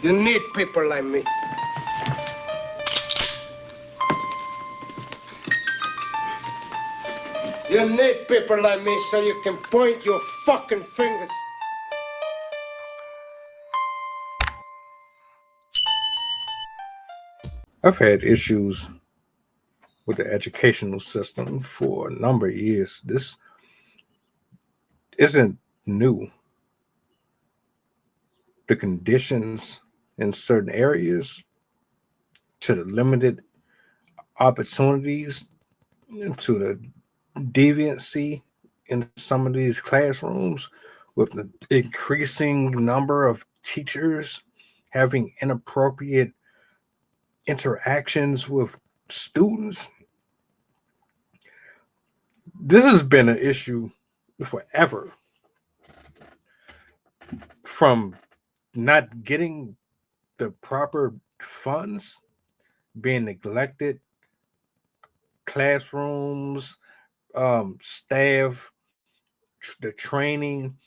You need people like me. You need people like me so you can point your fucking fingers. I've had issues with the educational system for a number of years. This isn't new. The conditions in certain areas, to the limited opportunities, to the deviancy in some of these classrooms, with the increasing number of teachers having inappropriate interactions with students. This has been an issue forever, from not getting the proper funds, being neglected, classrooms, staff, the training,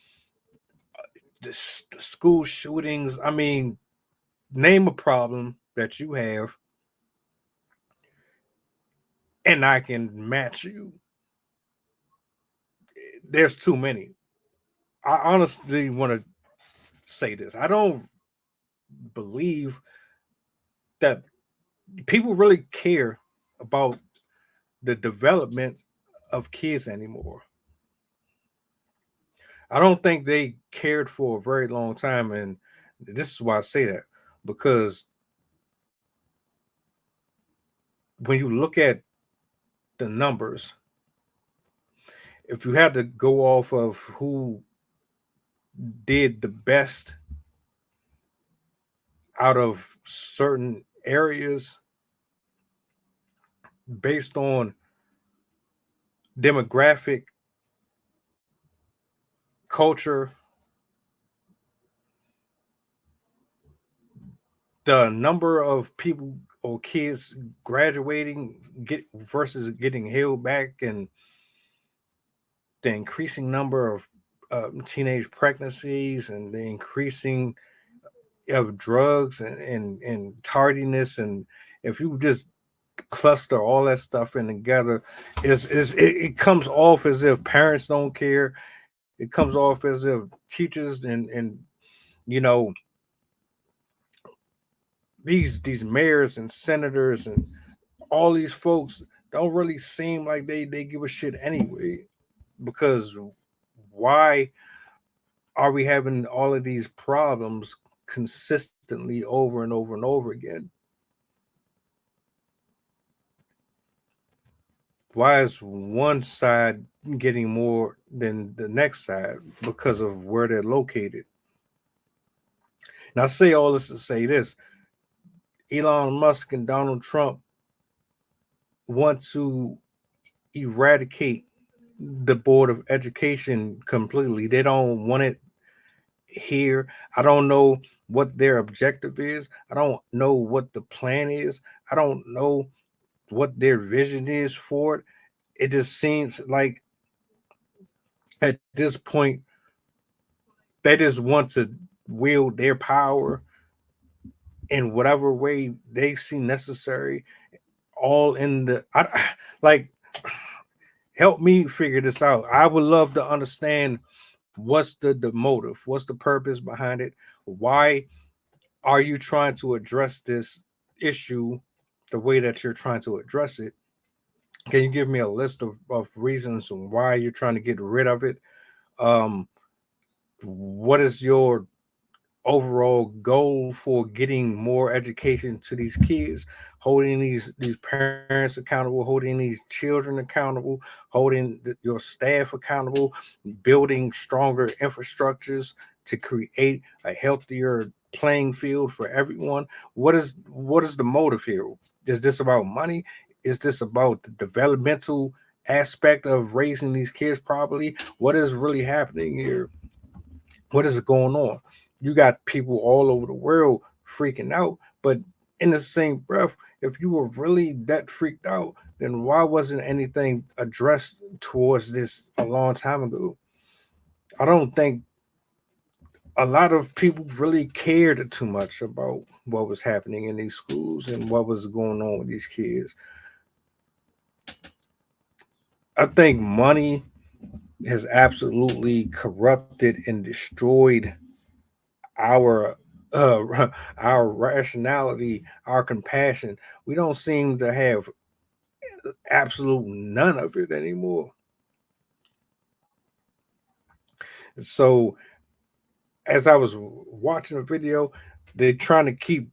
the school shootings. I mean, name a problem that you have, and I can match you. There's too many. I honestly want to say this. I don't believe that people really care about the development of kids anymore. I don't think they cared for a very long time, and this is why I say that, because when you look at the numbers, if you had to go off of who did the best out of certain areas based on demographic, culture, the number of people or kids graduating get versus getting held back, and the increasing number of teenage pregnancies, and the increasing of drugs, and tardiness, and if you just cluster all that stuff in together, it comes off as if parents don't care. It comes off as if teachers and you know these mayors and senators and all these folks don't really seem like they give a shit anyway. Because why are we having all of these problems consistently over and over and over again? Why is one side getting more than the next side because of where they're located? Now, I say all this to say this: Elon Musk and Donald Trump want to eradicate the Board of Education completely. They don't want it here. I don't know what their objective is. I don't know what the plan is. I don't know what their vision is for it. It just seems like at this point they just want to wield their power in whatever way they see necessary, all in the like, help me figure this out. I would love to understand what's the motive, what's the purpose behind it. Why are you trying to address this issue the way that you're trying to address it? Can you give me a list of reasons why you're trying to get rid of it? um what is your overall goal for getting more education to these kids, holding these parents accountable, holding these children accountable, holding your staff accountable, building stronger infrastructures to create a healthier playing field for everyone? What is the motive here? Is this about money? Is this about the developmental aspect of raising these kids properly? What is really happening here? What is going on? You got people all over the world freaking out, but in the same breath, if you were really that freaked out, then why wasn't anything addressed towards this a long time ago? I don't think a lot of people really cared too much about what was happening in these schools and what was going on with these kids. I think money has absolutely corrupted and destroyed our our rationality, our compassion. We don't seem to have absolute none of it anymore. So as I was watching the video, they're trying to keep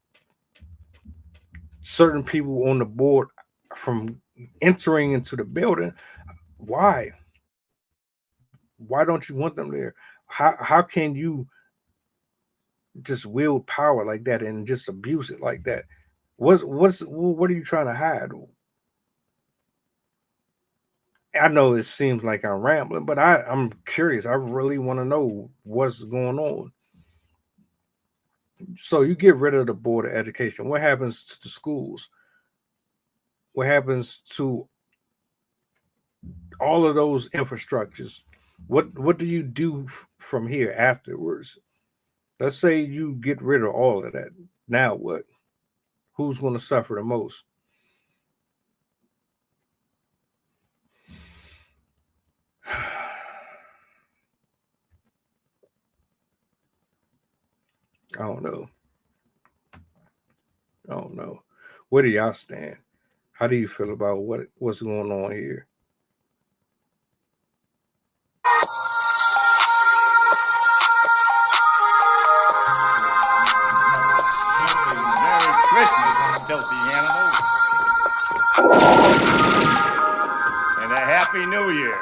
certain people on the board from entering into the building. Why? Why don't you want them there? How can you just wield power like that and just abuse it like that? What are you trying to hide? I know it seems like I'm rambling, but I'm curious. I really want to know what's going on. So you get rid of the board of education. What happens to the schools? What happens to all of those infrastructures? What do you do from here afterwards? Let's say you get rid of all of that. Now what? Who's going to suffer the most? I don't know. I don't know. Where do y'all stand? How do you feel about what's going on here? Merry Christmas, filthy animals. And a Happy New Year.